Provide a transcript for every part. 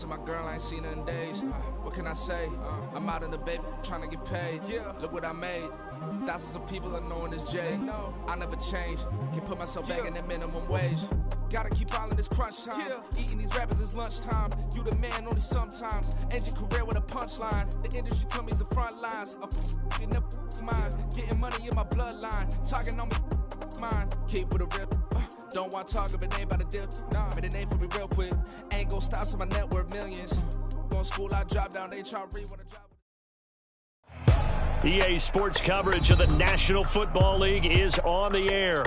My girl, I ain't seen her in days. What can I say? I'm out in the baby trying to get paid. Look what I made. Thousands of people are knowing this Jay. I never change. Can put myself back in that minimum wage. Gotta keep all in this crunch time. Eating these rappers is lunchtime. You the man only sometimes. End your career with a punchline. The industry told me the front lines. In the mind. Getting money in my bloodline. Talking on me mine. Keep with a real. Don't want to talk if it ain't about a deal. Made a name for me real quick. Ain't gon' stop till my net worth millions. Going to school, I drop down. They try to read when I drop. EA Sports coverage of the National Football League is on the air.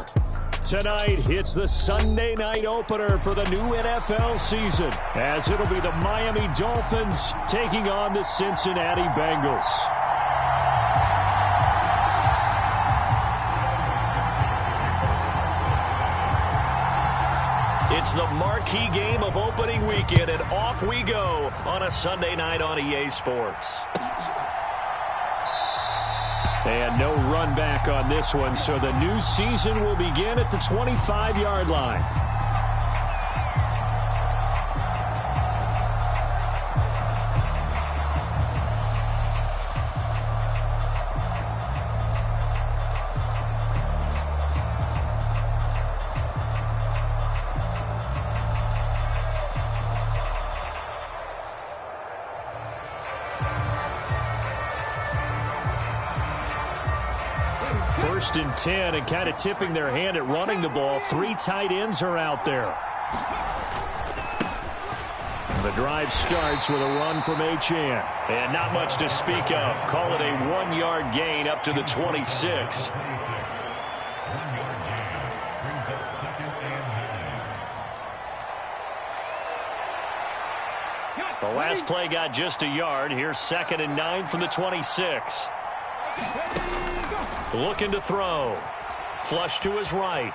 Tonight, it's the Sunday night opener for the new NFL season, as it'll be the Miami Dolphins taking on the Cincinnati Bengals. It's the marquee game of opening weekend, and off we go on a Sunday night on EA Sports. And no run back on this one, so the new season will begin at the 25-yard line. First and 10, and kind of tipping their hand at running the ball. 3 tight ends are out there. The drive starts with a run from Achane. And not much to speak of. Call it a 1-yard gain up to the 26. The last play got just a yard. Here's 2nd and 9 from the 26. Looking to throw. Flush to his right.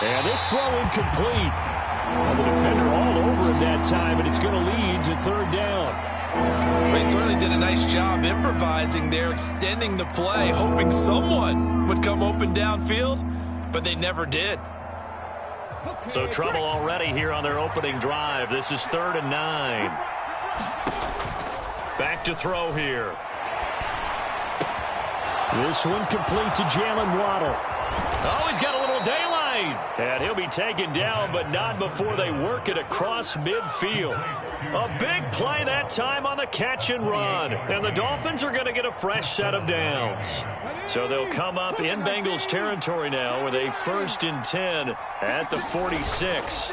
And this throw incomplete. And the defender all over him that time, and it's going to lead to 3rd down. They certainly did a nice job improvising there, extending the play, hoping someone would come open downfield, but they never did. So trouble already here on their opening drive. This is 3rd and 9. Back to throw here. This one complete to Jalen Waddle. Oh, he's got a little daylight. And he'll be taken down, but not before they work it across midfield. A big play that time on the catch and run. And the Dolphins are going to get a fresh set of downs. So they'll come up in Bengals territory now with a 1st and 10 at the 46.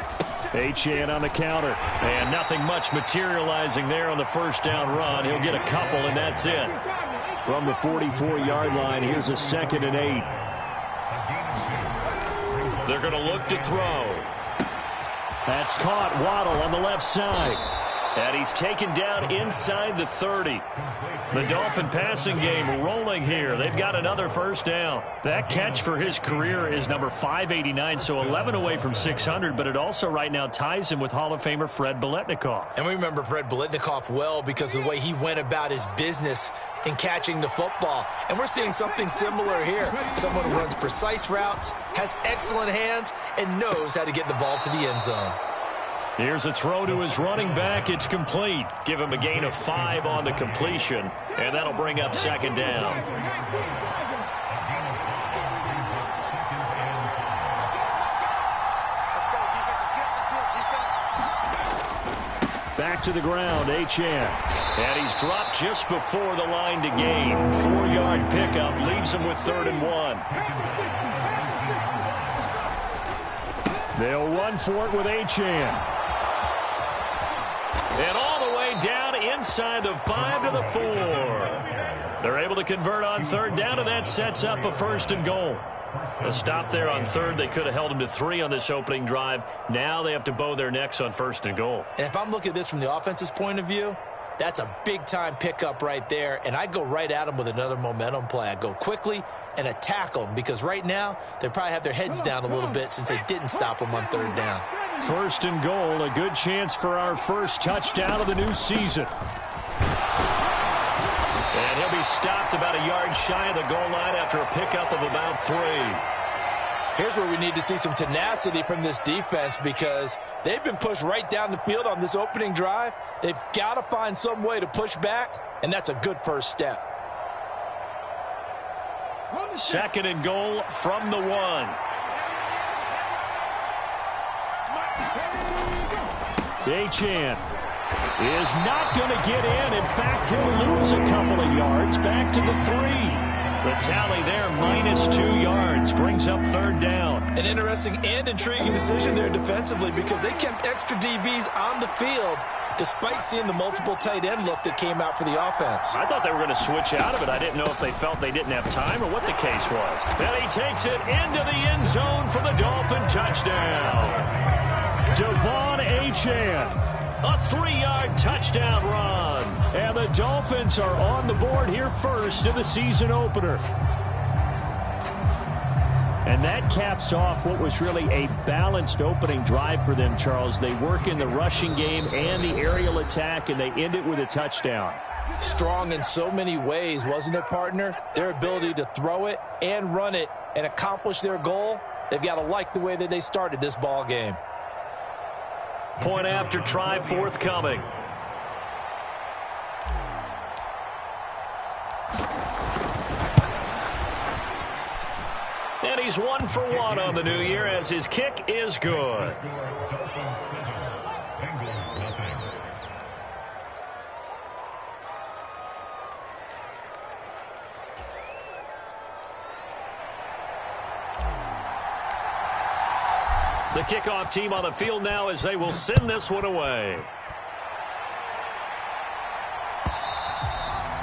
Achane on the counter. And nothing much materializing there on the 1st down run. He'll get a couple, and that's it. From the 44-yard line, here's a 2nd and 8. They're going to look to throw. That's caught. Waddle on the left side. And he's taken down inside the 30. The Dolphin passing game rolling here. They've got another 1st down. That catch for his career is number 589, so 11 away from 600, but it also right now ties him with Hall of Famer Fred Biletnikoff. And we remember Fred Biletnikoff well because of the way he went about his business in catching the football. And we're seeing something similar here. Someone who runs precise routes, has excellent hands, and knows how to get the ball to the end zone. Here's a throw to his running back. It's complete. Give him a gain of 5 on the completion, and that'll bring up 2nd down. Back to the ground, Achane. And he's dropped just before the line to gain. 4-yard pickup leaves him with 3rd and 1. They'll run for it with Achane. And all the way down inside the 5 to the 4. They're able to convert on 3rd down, and that sets up a 1st and goal. A stop there on 3rd. They could have held him to 3 on this opening drive. Now they have to bow their necks on 1st and goal. And if I'm looking at this from the offense's point of view, that's a big-time pickup right there, and I go right at them with another momentum play. I go quickly and attack them because right now they probably have their heads down a little bit since they didn't stop them on 3rd down. 1st and goal, a good chance for our first touchdown of the new season. And he'll be stopped about a yard shy of the goal line after a pickup of about 3. Here's where we need to see some tenacity from this defense because they've been pushed right down the field on this opening drive. They've got to find some way to push back, and that's a good first step. 2nd and goal from the 1. Achane is not going to get in. In fact, he'll lose a couple of yards back to the 3. The tally there, -2 yards, brings up 3rd down. An interesting and intriguing decision there defensively because they kept extra DBs on the field despite seeing the multiple tight end look that came out for the offense. I thought they were going to switch out of it. I didn't know if they felt they didn't have time or what the case was. And he takes it into the end zone for the Dolphin touchdown. Devon Achane. A 3-yard touchdown run. And the Dolphins are on the board here first in the season opener. And that caps off what was really a balanced opening drive for them, Charles. They work in the rushing game and the aerial attack, and they end it with a touchdown. Strong in so many ways, wasn't it, partner? Their ability to throw it and run it and accomplish their goal, they've got to like the way that they started this ball game. Point after try forthcoming. And he's 1 for 1 on the new year as his kick is good. The kickoff team on the field now as they will send this one away.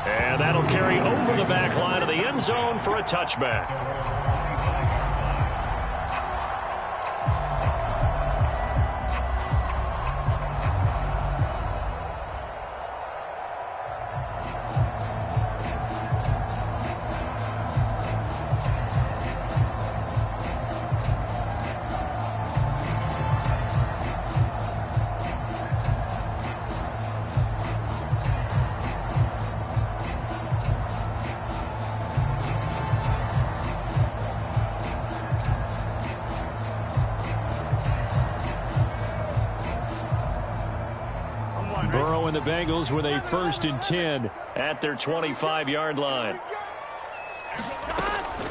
And that'll carry over the back line of the end zone for a touchback. Burrow and the Bengals with a 1st and 10 at their 25-yard line.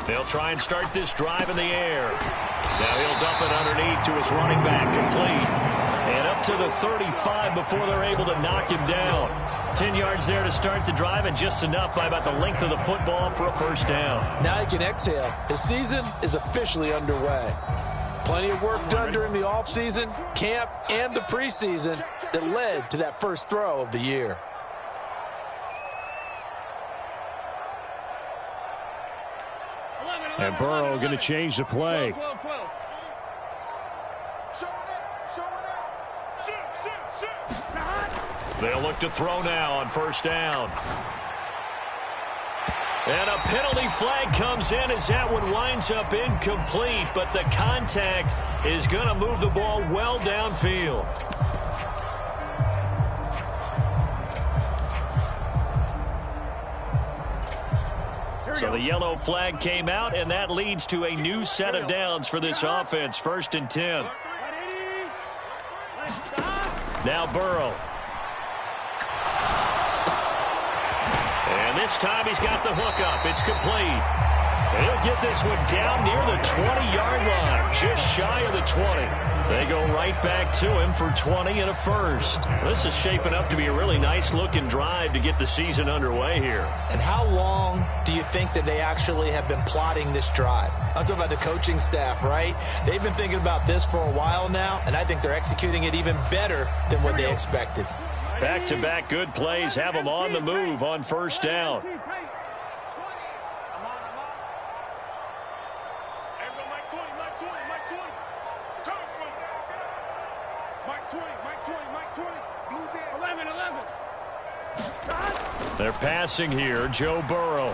They'll try and start this drive in the air. Now he'll dump it underneath to his running back, complete. And up to the 35 before they're able to knock him down. 10 yards there to start the drive, and just enough by about the length of the football for a 1st down. Now he can exhale. His season is officially underway. Plenty of work done during the offseason, camp, and the preseason that led to that first throw of the year. And Burrow going to change the play. They'll look to throw now on 1st down. And a penalty flag comes in as that one winds up incomplete, but the contact is going to move the ball well downfield. So the yellow flag came out, and that leads to a new set of downs for this offense. 1st and 10. Now Burrow. And this time he's got the hookup. It's complete. And he'll get this one down near the 20-yard line, just shy of the 20. They go right back to him for 20 and a 1st. This is shaping up to be a really nice-looking drive to get the season underway here. And how long do you think that they actually have been plotting this drive? I'm talking about the coaching staff, right? They've been thinking about this for a while now, and I think they're executing it even better than what they expected. Back-to-back good plays have them on the move on 1st down. They're passing here, Joe Burrow.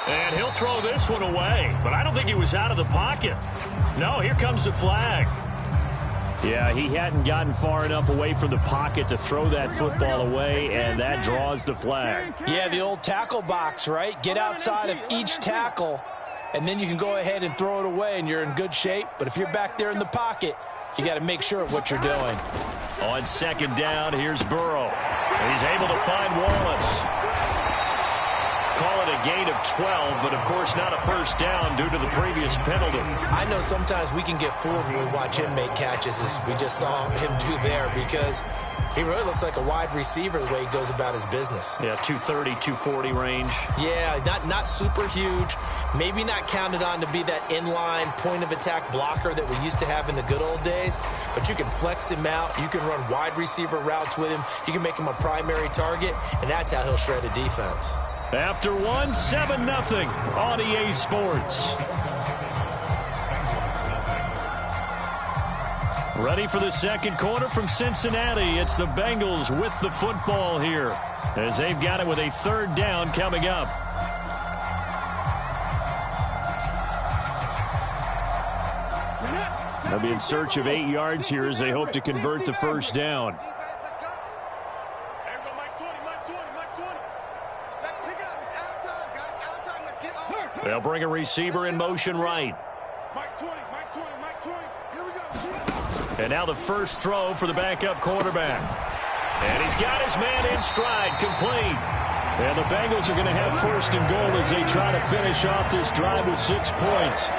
And he'll throw this one away, but I don't think he was out of the pocket. No, here comes the flag. Yeah, he hadn't gotten far enough away from the pocket to throw that football away, and that draws the flag. Yeah, the old tackle box, right? Get outside of each tackle and then you can go ahead and throw it away, and you're in good shape. But if you're back there in the pocket, you got to make sure of what you're doing. On second down, here's Burrow. He's able to find Wallace. Call it a gain of 12, but of course not a first down due to the previous penalty. I know sometimes we can get fooled when we watch him make catches, as we just saw him do there, because he really looks like a wide receiver the way he goes about his business. Yeah, 230, 240 range. Yeah, not super huge. Maybe not counted on to be that inline point-of-attack blocker that we used to have in the good old days, but you can flex him out. You can run wide receiver routes with him. You can make him a primary target, and that's how he'll shred a defense. After 7-0 on EA Sports. Ready for the second quarter from Cincinnati. It's the Bengals with the football here, as they've got it with a third down coming up. They'll be in search of 8 yards here as they hope to convert the first down. They'll bring a receiver in motion right. And now the first throw for the backup quarterback. And he's got his man in stride, complete. And the Bengals are going to have first and goal as they try to finish off this drive with 6 points.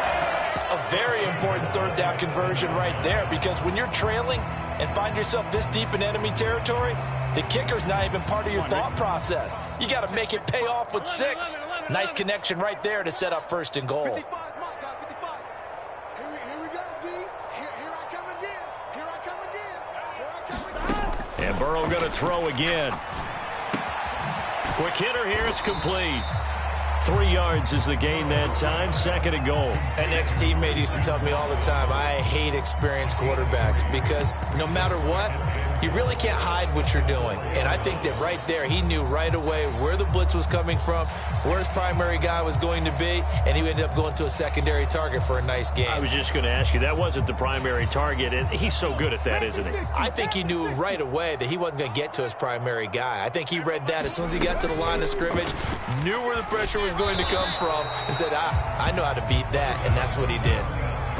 A very important third down conversion right there, because when you're trailing and find yourself this deep in enemy territory, the kicker's not even part of your thought process. You got to make it pay off with 6. Nice connection right there to set up first and goal. 55, here we go, D. Here I come again. Here I come again. And Burrow going to throw again. Quick hitter here. It's complete. 3 yards is the gain that time. Second and goal. An ex-teammate used to tell me all the time, I hate experienced quarterbacks, because no matter what, you really can't hide what you're doing. And I think that right there, he knew right away where the blitz was coming from, where his primary guy was going to be, and he ended up going to a secondary target for a nice game. I was just going to ask you, that wasn't the primary target, and he's so good at that, isn't he? I think he knew right away that he wasn't going to get to his primary guy. I think he read that as soon as he got to the line of scrimmage, knew where the pressure was going to come from, and said, I know how to beat that, and that's what he did.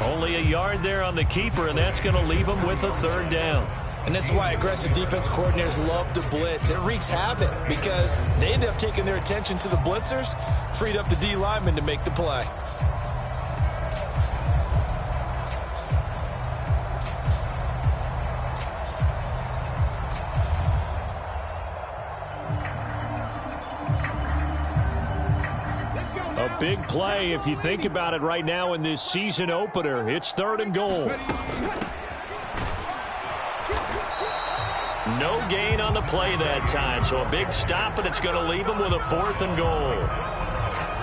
Only a yard there on the keeper, and that's going to leave him with a third down. And this is why aggressive defense coordinators love to blitz. It wreaks havoc because they end up taking their attention to the blitzers, freed up the D lineman to make the play. A big play if you think about it right now in this season opener. It's third and goal. No gain on the play that time, so a big stop, and it's going to leave them with a fourth and goal.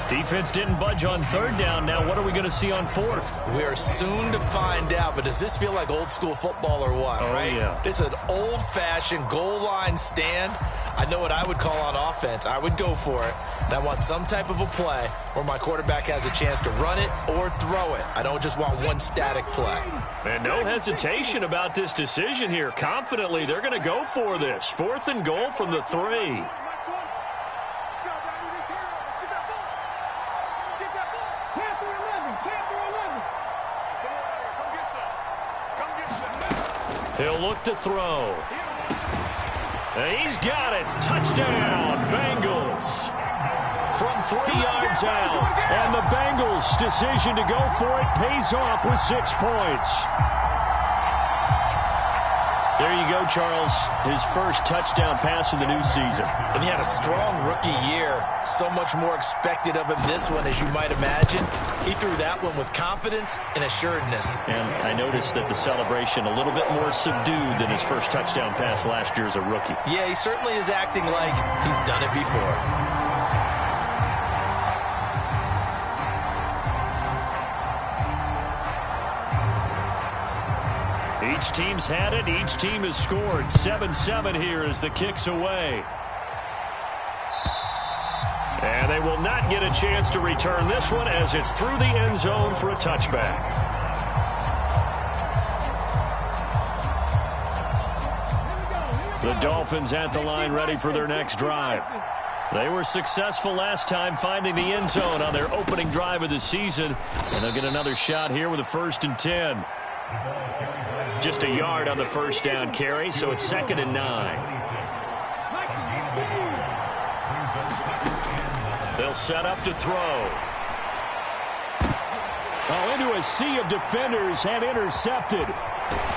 Defense didn't budge on third down. Now what are we going to see on fourth? We are soon to find out, but does this feel like old school football or what? Oh, right? Yeah. It's an old-fashioned goal line stand. I know what I would call on offense. I would go for it. And I want some type of a play where my quarterback has a chance to run it or throw it. I don't just want one static play. And no hesitation about this decision here. Confidently, they're going to go for this. Fourth and goal from the 3. He'll look to throw. And he's got it. Touchdown, Bengals. From 3 yards out. And the Bengals' decision to go for it pays off with 6 points. There you go, Charles. His first touchdown pass of the new season. And he had a strong rookie year. So much more expected of him this one, as you might imagine. He threw that one with confidence and assuredness. And I noticed that the celebration a little bit more subdued than his first touchdown pass last year as a rookie. Yeah, he certainly is acting like he's done it before. Each team's had it. Each team has scored. 7-7 here as the kick's away. And they will not get a chance to return this one as it's through the end zone for a touchback. The Dolphins at the line ready for their next drive. They were successful last time finding the end zone on their opening drive of the season, and they'll get another shot here with a 1st and 10. Just a yard on the first down carry, so it's 2nd and 9. They'll set up to throw. Oh, into a sea of defenders and intercepted.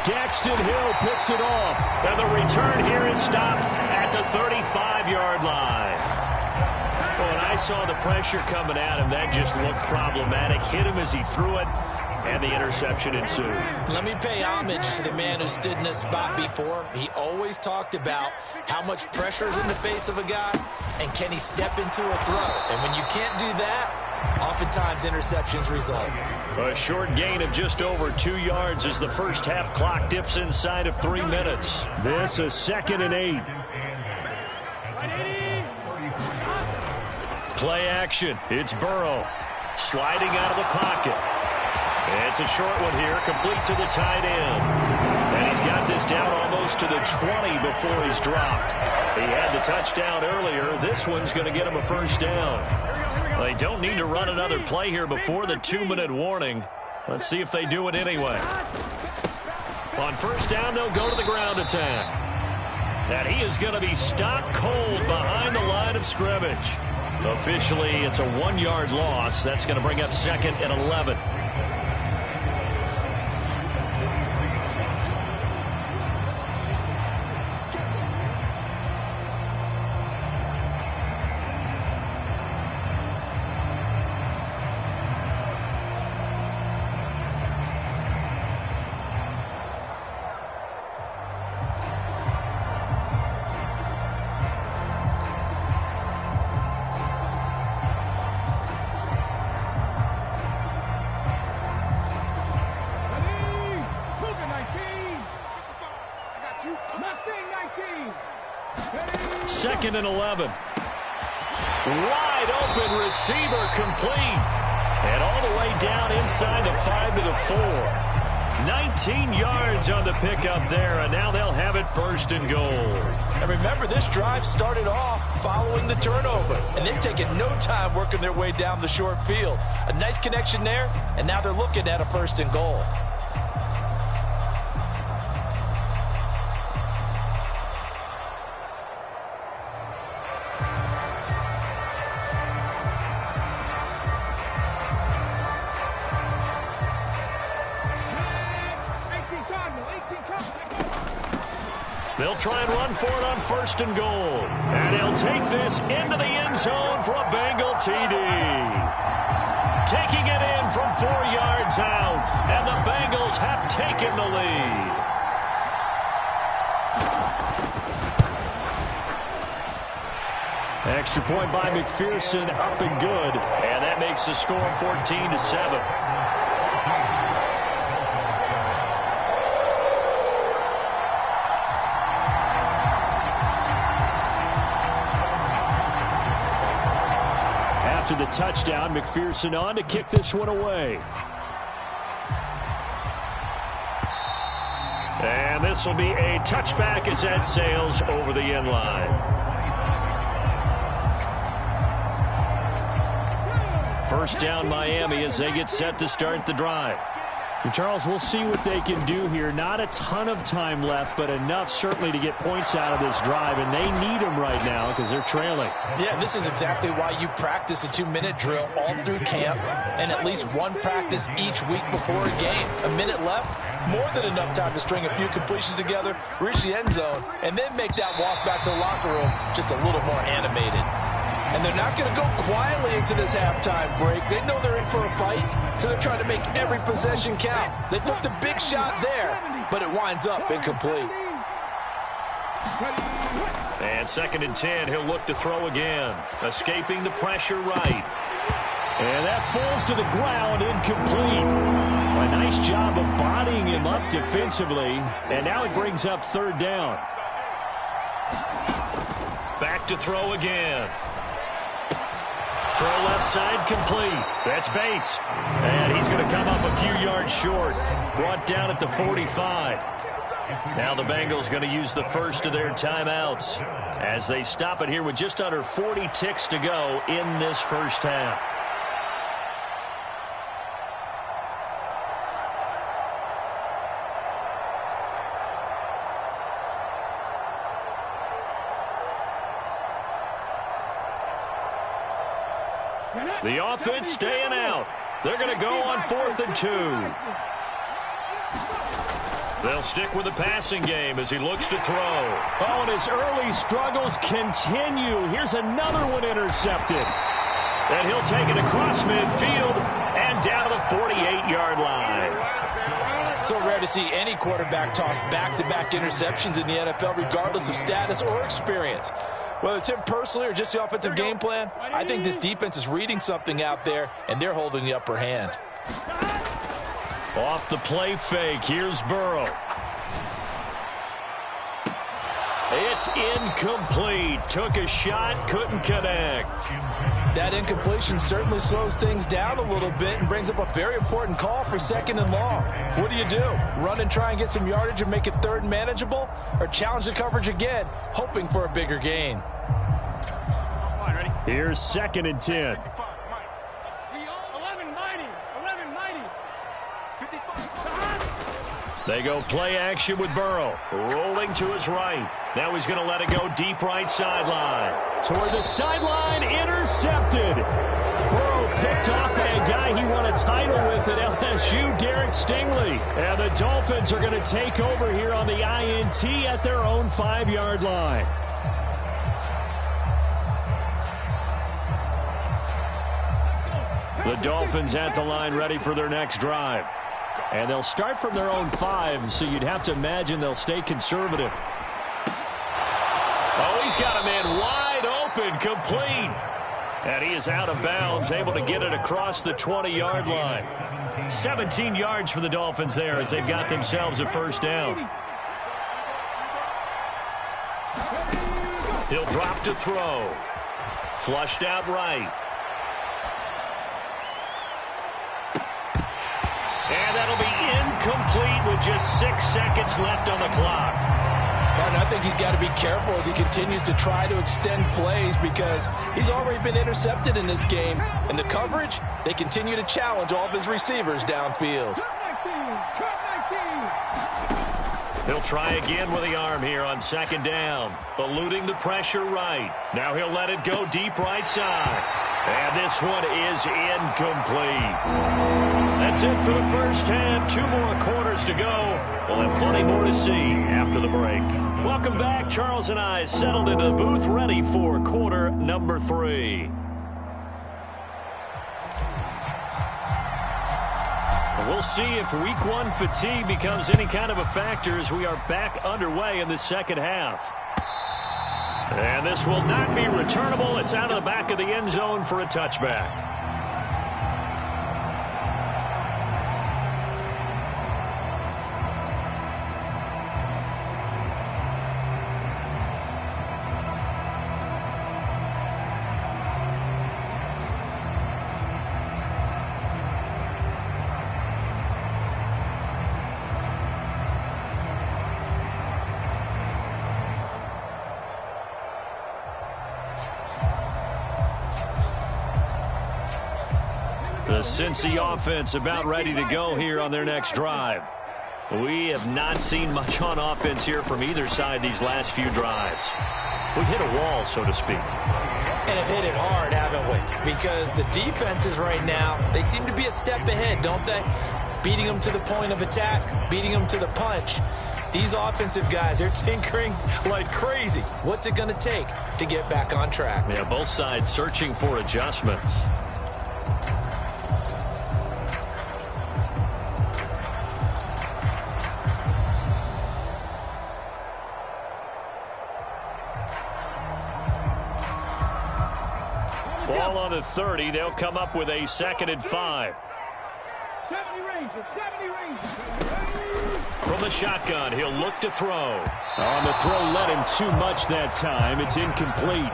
Daxton Hill picks it off. And the return here is stopped at the 35-yard line. When I saw the pressure coming at him, that just looked problematic. Hit him as he threw it, and the interception ensued. Let me pay homage to the man who stood in this spot before. He always talked about how much pressure is in the face of a guy, and can he step into a throw. And when you can't do that, oftentimes interceptions result. A short gain of just over 2 yards as the first half clock dips inside of 3 minutes. This is 2nd and 8. Play action. It's Burrow sliding out of the pocket. It's a short one here, complete to the tight end. And he's got this down almost to the 20 before he's dropped. He had the touchdown earlier. This one's going to get him a 1st down. They don't need to run another play here before the 2-minute warning. Let's see if they do it anyway. On 1st down, they'll go to the ground attack. And he is going to be stopped cold behind the line of scrimmage. Officially, it's a 1-yard loss. That's going to bring up 2nd and 11. Second and 11. Wide open receiver complete. And all the way down inside the 5 to the 4. 19 yards on the pickup there, and now they'll have it 1st and goal. And remember, this drive started off following the turnover, and they've taken no time working their way down the short field. A nice connection there, and now they're looking at a 1st and goal. They'll try and run for it on 1st and goal. And he'll take this into the end zone for a Bengal TD. Taking it in from 4 yards out. And the Bengals have taken the lead. Extra point by McPherson, up and good. And that makes the score 14-7. To the touchdown, McPherson on to kick this one away. And this will be a touchback as that sails over the end line. First down Miami as they get set to start the drive. And Charles, we'll see what they can do here. Not a ton of time left, but enough certainly to get points out of this drive, and they need them right now because they're trailing. Yeah, this is exactly why you practice a 2-minute drill all through camp and at least one practice each week before a game. A minute left, more than enough time to string a few completions together, reach the end zone, and then make that walk back to the locker room just a little more animated. And they're not going to go quietly into this halftime break. They know they're in for a fight, so they're trying to make every possession count. They took the big shot there, but it winds up incomplete. And 2nd and 10, he'll look to throw again. Escaping the pressure right. And that falls to the ground, incomplete. A nice job of bodying him up defensively, and now it brings up 3rd down. Back to throw again. Throw left side complete. That's Bates. And he's going to come up a few yards short. Brought down at the 45. Now the Bengals going to use the first of their timeouts as they stop it here with just under 40 ticks to go in this first half. The offense staying out. They're going to go on 4th and 2. They'll stick with the passing game as he looks to throw. Oh, and his early struggles continue. Here's another one intercepted. And he'll take it across midfield and down to the 48-yard line. So rare to see any quarterback toss back-to-back interceptions in the NFL, regardless of status or experience. Whether it's him personally or just the offensive game plan, I think this defense is reading something out there, and they're holding the upper hand. Off the play fake, here's Burrow. It's incomplete. Took a shot, couldn't connect. That incompletion certainly slows things down a little bit and brings up a very important call for 2nd and long. What do? Run and try and get some yardage and make it 3rd and manageable? Or challenge the coverage again, hoping for a bigger gain? Here's 2nd and 10. They go play action with Burrow. Rolling to his right. Now he's going to let it go deep right sideline. Toward the sideline, intercepted. Burrow picked off by a guy he won a title with at LSU, Derek Stingley. And the Dolphins are going to take over here on the INT at their own 5-yard line. The Dolphins at the line ready for their next drive. And they'll start from their own 5, so you'd have to imagine they'll stay conservative. Oh, he's got a man wide open, complete. And he is out of bounds, able to get it across the 20-yard line. 17 yards for the Dolphins there as they've got themselves a first down. He'll drop to throw. Flushed out right. And that'll be incomplete with just 6 seconds left on the clock. And I think he's got to be careful as he continues to try to extend plays because he's already been intercepted in this game. And the coverage, they continue to challenge all of his receivers downfield. He'll try again with the arm here on 2nd down. Eluding the pressure right. Now he'll let it go deep right side. And this one is incomplete. That's it for the first half. 2 more quarters to go. We'll have plenty more to see after the break. Welcome back. Charles and I settled into the booth ready for quarter number 3. We'll see if week 1 fatigue becomes any kind of a factor as we are back underway in the second half. And this will not be returnable. It's out of the back of the end zone for a touchback. The Cincy offense about ready to go here on their next drive. We have not seen much on offense here from either side these last few drives. We've hit a wall, so to speak. And have hit it hard, haven't we? Because the defenses right now, they seem to be a step ahead, don't they? Beating them to the point of attack, beating them to the punch. These offensive guys, they're tinkering like crazy. What's it going to take to get back on track? Yeah, both sides searching for adjustments. Ball on the 30. They'll come up with a 2nd and 5. 70 range. From the shotgun, he'll look to throw. On the throw, led him too much that time. It's incomplete.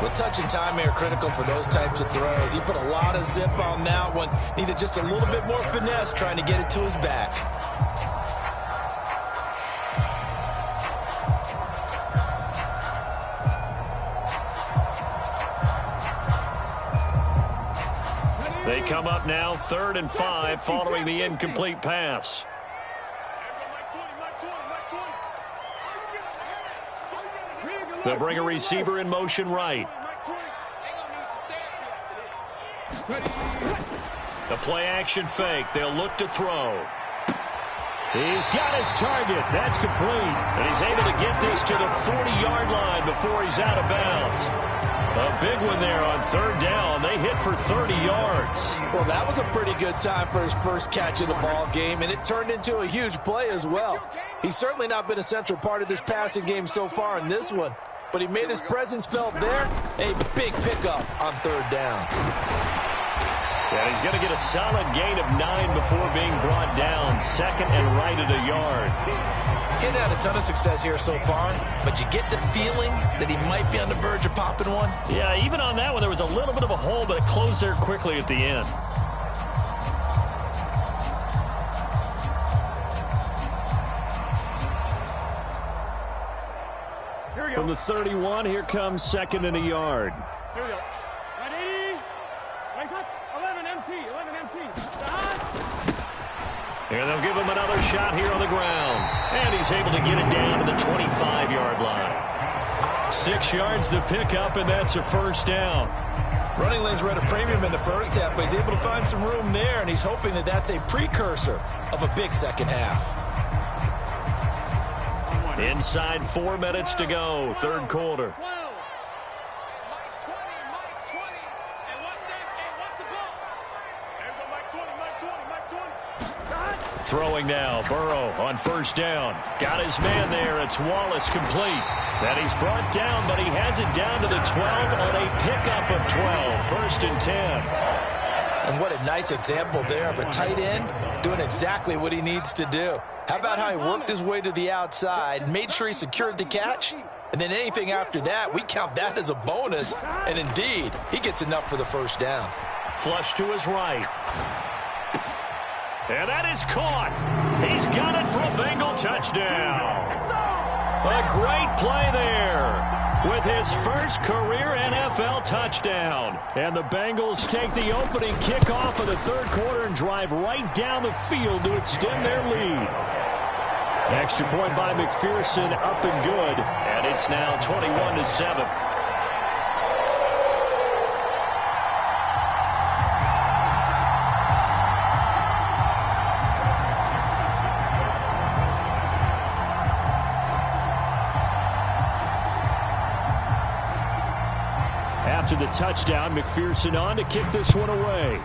Well, touch and time are critical for those types of throws. He put a lot of zip on that one. Needed just a little bit more finesse trying to get it to his back. They come up now 3rd and 5 following the incomplete pass. They'll bring a receiver in motion right. The play action fake. They'll look to throw. He's got his target. That's complete. And he's able to get this to the 40-yard line before he's out of bounds. A big one there on 3rd down. They hit for 30 yards. Well, that was a pretty good time for his first catch of the ball game, and it turned into a huge play as well. He's certainly not been a central part of this passing game so far in this one, but he made his presence felt there. A big pickup on 3rd down. Yeah, he's going to get a solid gain of 9 before being brought down. 2nd and right at a yard. He's had a ton of success here so far, but you get the feeling that he might be on the verge of popping one. Yeah, even on that one, there was a little bit of a hole, but it closed there quickly at the end. From the 31, here comes 2nd and a yard. Here we go. 980. Nice up. 11 MT. 11 MT. And they'll give him another shot here on the ground. And he's able to get it down to the 25-yard line. 6 yards to pick up, and that's a 1st down. Running lanes were at a premium in the first half, but he's able to find some room there, and he's hoping that that's a precursor of a big second half. Inside 4 minutes to go, 3rd quarter. Throwing now, Burrow on 1st down. Got his man there. It's Wallace complete. That he's brought down, but he has it down to the 12 on a pickup of 12. 1st and 10. And what a nice example there of a tight end doing exactly what he needs to do. How about how he worked his way to the outside, made sure he secured the catch, and then anything after that, we count that as a bonus. And indeed, he gets enough for the 1st down. Flush to his right. And that is caught. He's got it for a Bengal touchdown. A great play there with his first career NFL touchdown. And the Bengals take the opening kickoff of the 3rd quarter and drive right down the field to extend their lead. Extra point by McPherson, up and good. And it's now 21-7. After the touchdown, McPherson on to kick this one away.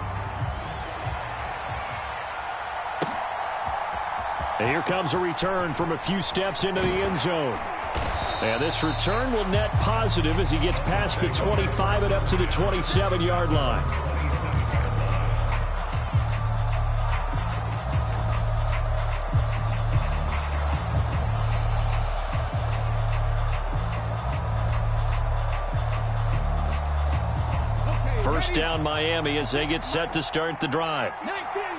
And here comes a return from a few steps into the end zone. And this return will net positive as he gets past the 25 and up to the 27-yard line. First down Miami as they get set to start the drive.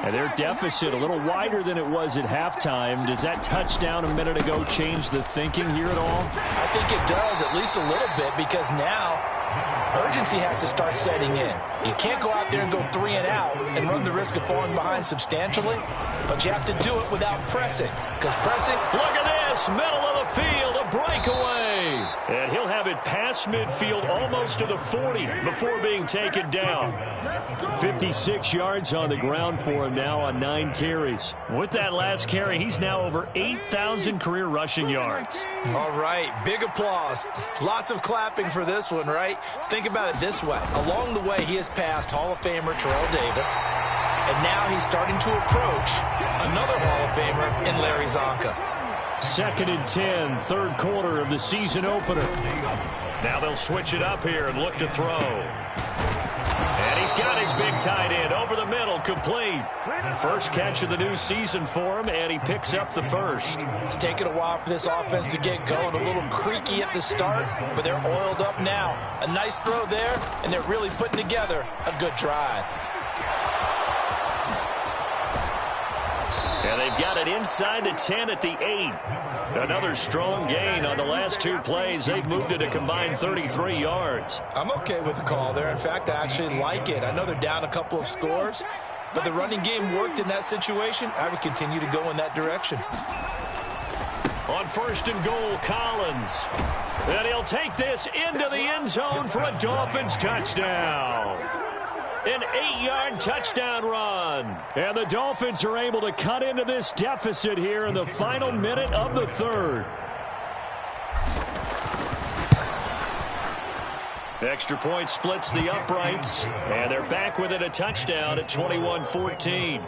And their deficit a little wider than it was at halftime. Does that touchdown a minute ago change the thinking here at all? I think it does, at least a little bit, because now urgency has to start setting in. You can't go out there and go 3 and out and run the risk of falling behind substantially, but you have to do it without pressing, because pressing... Look at this, middle of the field, a breakaway. And he'll have it past midfield almost to the 40 before being taken down. 56 yards on the ground for him now on 9 carries. With that last carry, he's now over 8,000 career rushing yards. All right, big applause. Lots of clapping for this one, right? Think about it this way. Along the way, he has passed Hall of Famer Terrell Davis, and now he's starting to approach another Hall of Famer in Larry Zonka. 2nd and 10, 3rd quarter of the season opener. Now they'll switch it up here and look to throw. And he's got his big tight end over the middle, complete. First catch of the new season for him, and he picks up the 1st. It's taken a while for this offense to get going. A little creaky at the start, but they're oiled up now. A nice throw there, and they're really putting together a good drive. And they've got it inside the 10 at the 8. Another strong gain on the last 2 plays. They've moved it a combined 33 yards. I'm okay with the call there. In fact, I actually like it. I know they're down a couple of scores, but the running game worked in that situation. I would continue to go in that direction. On 1st and goal, Collins. And he'll take this into the end zone for a Dolphins touchdown. An 8-yard touchdown run. And the Dolphins are able to cut into this deficit here in the final minute of the 3rd. Extra point splits the uprights, and they're back within a touchdown at 21-14.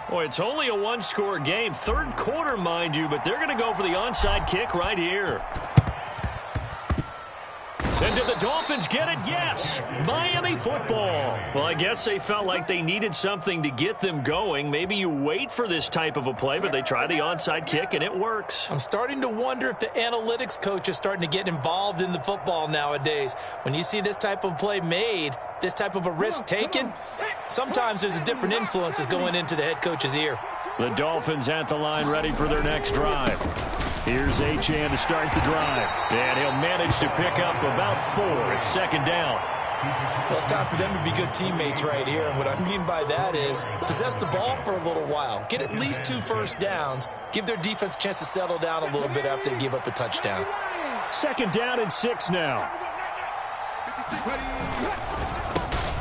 Boy, it's only a 1-score game. 3rd quarter, mind you, but they're going to go for the onside kick right here. And did the Dolphins get it? Yes. Miami football. Well, I guess they felt like they needed something to get them going. Maybe you wait for this type of a play, but they try the onside kick, and it works. I'm starting to wonder if the analytics coach is starting to get involved in the football nowadays. When you see this type of play made, this type of a risk taken, sometimes there's a different influences going into the head coach's ear. The Dolphins at the line ready for their next drive. Here's Achane to start the drive. And he'll manage to pick up about 4 at 2nd down. Well, it's time for them to be good teammates right here. And what I mean by that is possess the ball for a little while. Get at least 2 first downs. Give their defense a chance to settle down a little bit after they give up a touchdown. 2nd down and 6 now.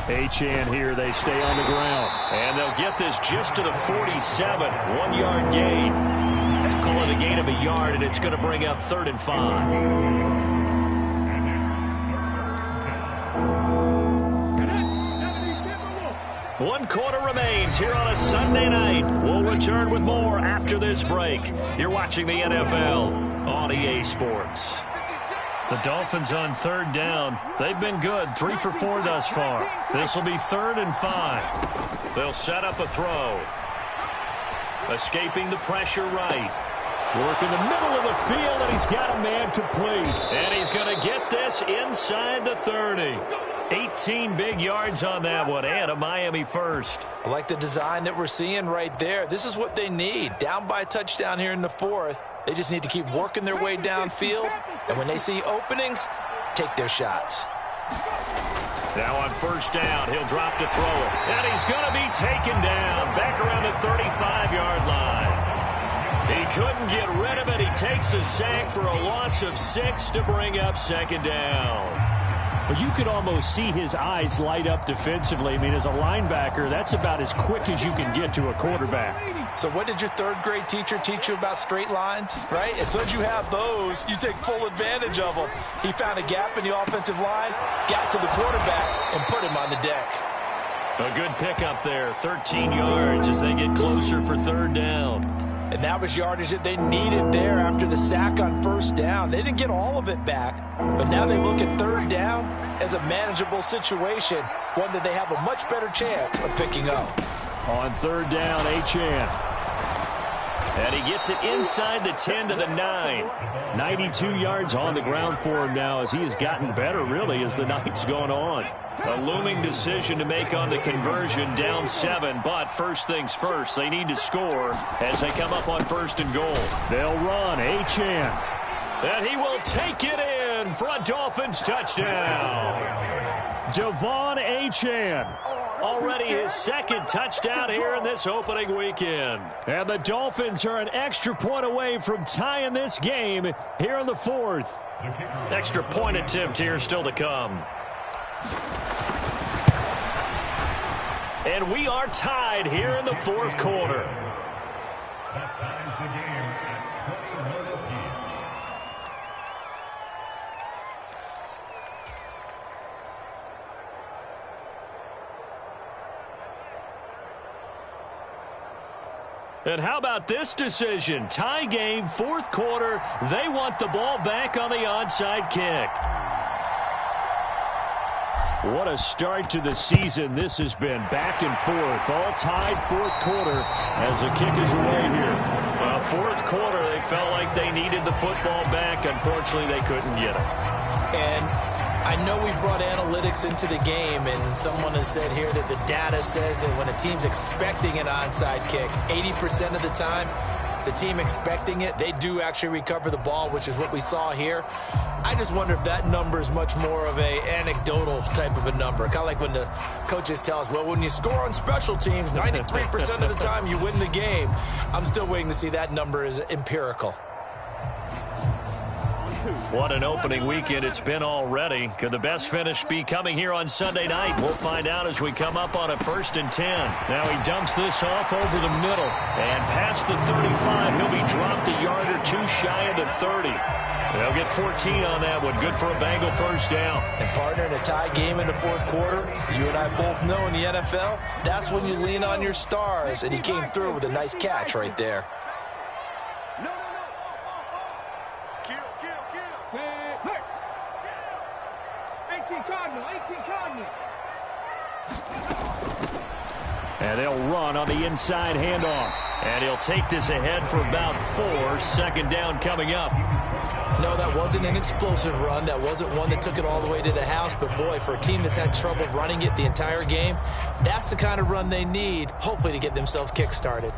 Achane here, they stay on the ground. And they'll get this just to the 47. 1-yard gain. Call it a gain of a yard, and it's going to bring up 3rd and 5. One quarter remains here on a Sunday night. We'll return with more after this break. You're watching the NFL on EA Sports. The Dolphins on 3rd down. They've been good, 3 for 4 thus far. This will be 3rd and 5. They'll set up a throw. Escaping the pressure right. Work in the middle of the field, and he's got a man complete. And he's going to get this inside the 30. 18 big yards on that one, and a Miami first. I like the design that we're seeing right there. This is what they need. Down by a touchdown here in the 4th. They just need to keep working their way downfield. And when they see openings, take their shots. Now on 1st down, he'll drop to throw it. And he's going to be taken down back around the 35-yard line. He couldn't get rid of it. He takes a sack for a loss of 6 to bring up 2nd down. But you could almost see his eyes light up defensively. I mean, as a linebacker, that's about as quick as you can get to a quarterback. So what did your 3rd grade teacher teach you about straight lines, right? As soon as you have those, you take full advantage of them. He found a gap in the offensive line, got to the quarterback, and put him on the deck. A good pickup there, 13 yards as they get closer for 3rd down. And that was yardage that they needed there after the sack on 1st down. They didn't get all of it back, but now they look at 3rd down as a manageable situation, one that they have a much better chance of picking up. On 3rd down, Achane. And he gets it inside the 10 to the 9. 92 yards on the ground for him now as he has gotten better, really, as the night's gone on. A looming decision to make on the conversion, down 7. But first things first, they need to score as they come up on 1st and goal. They'll run, Achane. And he will take it in for a Dolphins touchdown. Devon Achane. Already his 2nd touchdown here in this opening weekend. And the Dolphins are an extra point away from tying this game here in the 4th. Extra point attempt here still to come. And we are tied here in the 4th quarter. And how about this decision? Tie game, 4th quarter. They want the ball back on the onside kick. What a start to the season this has been. Back and forth, all tied 4th quarter as the kick is away here. Well, 4th quarter, they felt like they needed the football back. Unfortunately, they couldn't get it. And I know we brought analytics into the game, and someone has said here that the data says that when a team's expecting an onside kick, 80% of the time, the team expecting it, they do actually recover the ball, which is what we saw here. I just wonder if that number is much more of a anecdotal type of a number. Kind of like when the coaches tell us, well, when you score on special teams, 93% of the time you win the game. I'm still waiting to see that number is empirical. What an opening weekend it's been already. Could the best finish be coming here on Sunday night? We'll find out as we come up on a 1st and 10. Now he dumps this off over the middle. And past the 35, he'll be dropped a yard or two shy of the 30. They'll get 14 on that one. Good for a Bengal first down. And partner, in a tie game in the 4th quarter, you and I both know in the NFL, that's when you lean on your stars. And he came through with a nice catch right there. And they'll run on the inside handoff. And he'll take this ahead for about 4. 2nd down coming up. No, that wasn't an explosive run. That wasn't one that took it all the way to the house. But, boy, for a team that's had trouble running it the entire game, that's the kind of run they need, hopefully, to get themselves kick-started.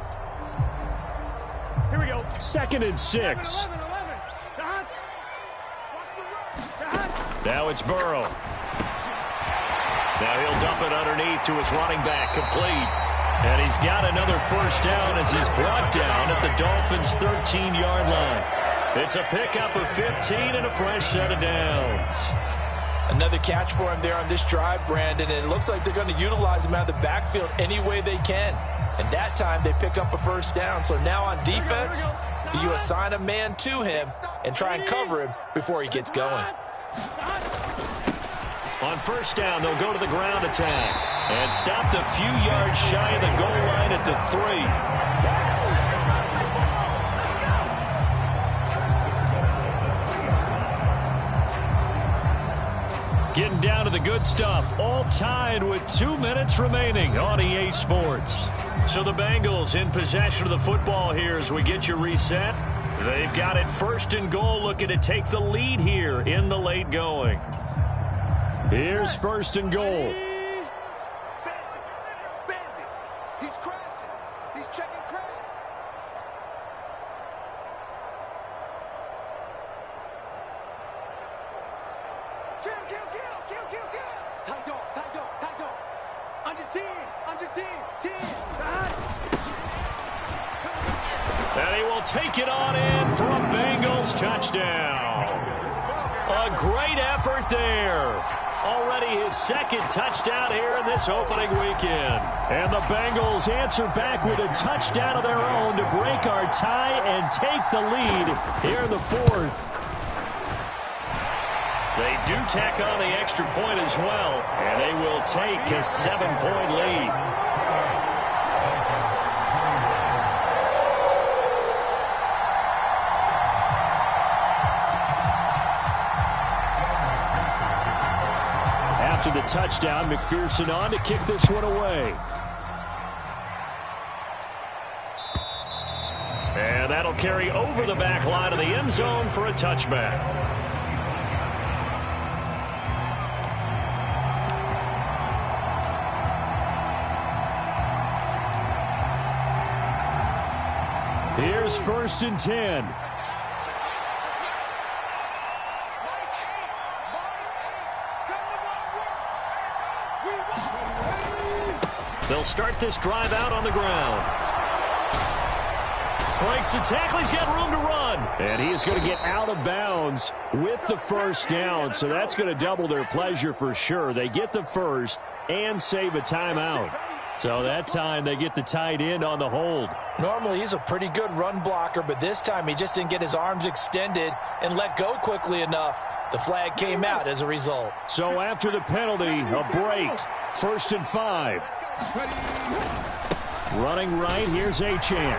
Here we go. 2nd and 6. Now it's Burrow. Now he'll dump it underneath to his running back, complete. And he's got another first down as he's brought down at the Dolphins' 13-yard line. It's a pickup of 15 and a fresh set of downs. Another catch for him there on this drive, Brandon, and it looks like they're going to utilize him out of the backfield any way they can. And that time they pick up a first down. So now on defense, do you assign a man to him and try and cover him before he gets going? On first down, they'll go to the ground attack. And stopped a few yards shy of the goal line at the 3. Getting down to the good stuff. All tied with 2 minutes remaining on EA Sports. So the Bengals in possession of the football here as we get you reset. They've got it 1st and goal, looking to take the lead here in the late going. Here's 1st and goal. Bandit. He's crashing. He's checking crash. Kill. Tight dog. Under 10. 10. And he will take it on in for a Bengals touchdown. A great effort there. Already his 2nd touchdown here in this opening weekend. And the Bengals answer back with a touchdown of their own to break our tie and take the lead here in the 4th. They do tack on the extra point as well, and they will take a 7-point lead. After the touchdown, McPherson on to kick this one away. And that'll carry over the back line of the end zone for a touchback. Here's 1st and 10. They'll start this drive out on the ground. Breaks the tackle. He's got room to run. And he is going to get out of bounds with the first down. So that's going to double their pleasure for sure. They get the first and save a timeout. So that time they get the tight end on the hold. Normally he's a pretty good run blocker, but this time he just didn't get his arms extended and let go quickly enough. The flag came out as a result. So after the penalty, a break. 1st and 5. Running right, here's Achane.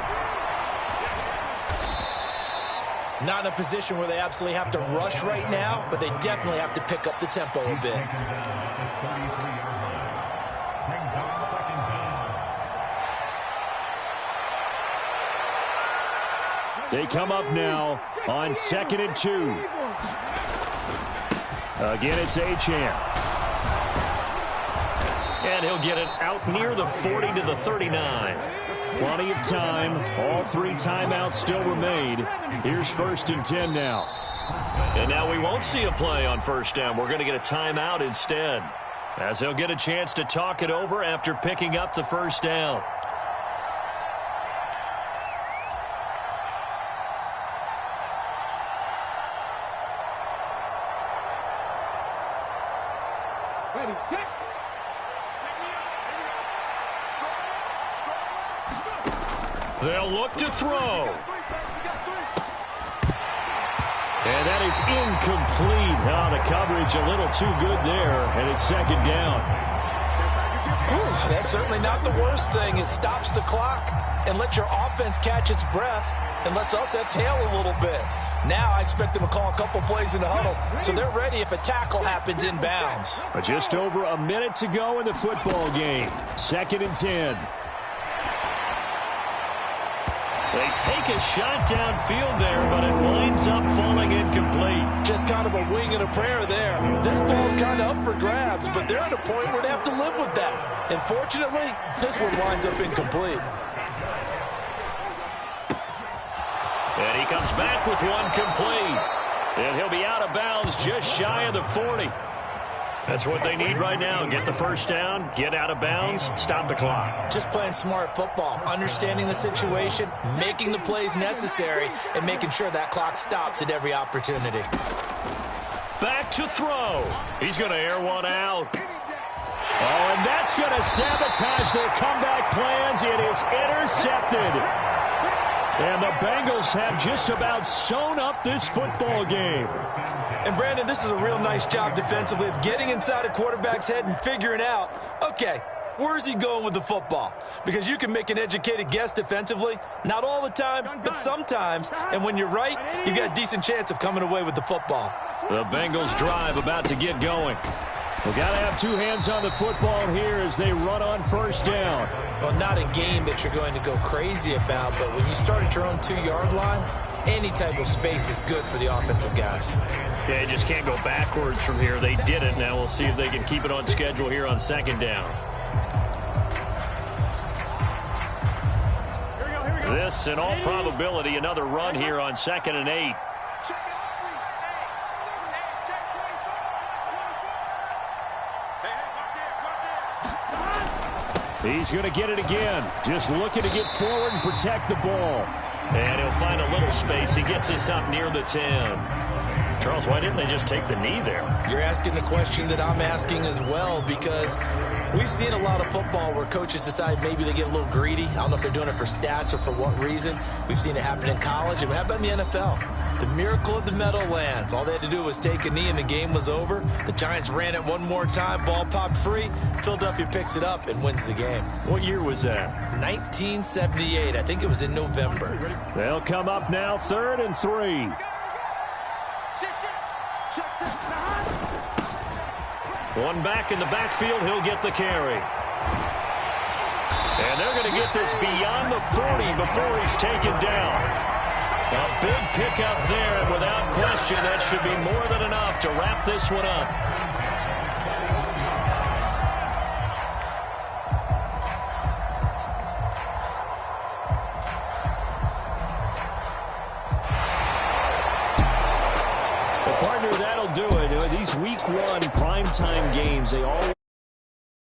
Not in a position where they absolutely have to rush right now, but they definitely have to pick up the tempo a bit. They come up now on 2nd and 2. Again, it's Achane. And he'll get it out near the 40 to the 39. Plenty of time. All 3 timeouts still remain. Here's 1st and 10 now. And now we won't see a play on 1st down. We're going to get a timeout instead, as he'll get a chance to talk it over after picking up the 1st down. Ready, set. They'll look to throw. And that is incomplete. Oh, the coverage a little too good there, and it's 2nd down. Whew, that's certainly not the worst thing. It stops the clock and lets your offense catch its breath and lets us exhale a little bit. Now I expect them to call a couple plays in the huddle, so they're ready if a tackle happens inbounds. Just over a minute to go in the football game. 2nd and 10. They take a shot downfield there, but it winds up falling incomplete. Just kind of a wing and a prayer there. This ball's kind of up for grabs, but they're at a point where they have to live with that. And fortunately, this one winds up incomplete. And he comes back with one complete. And he'll be out of bounds just shy of the 40. That's what they need right now. Get the 1st down, get out of bounds, stop the clock. Just playing smart football, understanding the situation, making the plays necessary, and making sure that clock stops at every opportunity. Back to throw. He's going to air one out. Oh, and that's going to sabotage their comeback plans. It is intercepted. And the Bengals have just about sewn up this football game. And, Brandon, this is a real nice job defensively of getting inside a quarterback's head and figuring out, okay, where's he going with the football? Because you can make an educated guess defensively, not all the time, but sometimes. And when you're right, you've got a decent chance of coming away with the football. The Bengals drive about to get going. We've got to have 2 hands on the football here as they run on 1st down. Well, not a game that you're going to go crazy about, but when you start at your own 2-yard line, any type of space is good for the offensive guys. Yeah, you just can't go backwards from here. They did it. Now we'll see if they can keep it on schedule here on 2nd down. Here we go. This, in all probability, another run here on 2nd and 8. He's going to get it again. Just looking to get forward and protect the ball. And he'll find a little space. He gets us up near the 10. Charles, why didn't they just take the knee there? You're asking the question that I'm asking as well, because we've seen a lot of football where coaches decide maybe they get a little greedy. I don't know if they're doing it for stats or for what reason. We've seen it happen in college, and how about in the NFL? The miracle of the Meadowlands. All they had to do was take a knee and the game was over. The Giants ran it one more time. Ball popped free. Philadelphia picks it up and wins the game. What year was that? 1978. I think it was in November. They'll come up now 3rd and 3. One back in the backfield. He'll get the carry. And they're going to get this beyond the 40 before he's taken down. A big pickup there, and without question, that should be more than enough to wrap this one up. Well, partner, that'll do it. These week 1 primetime games, they all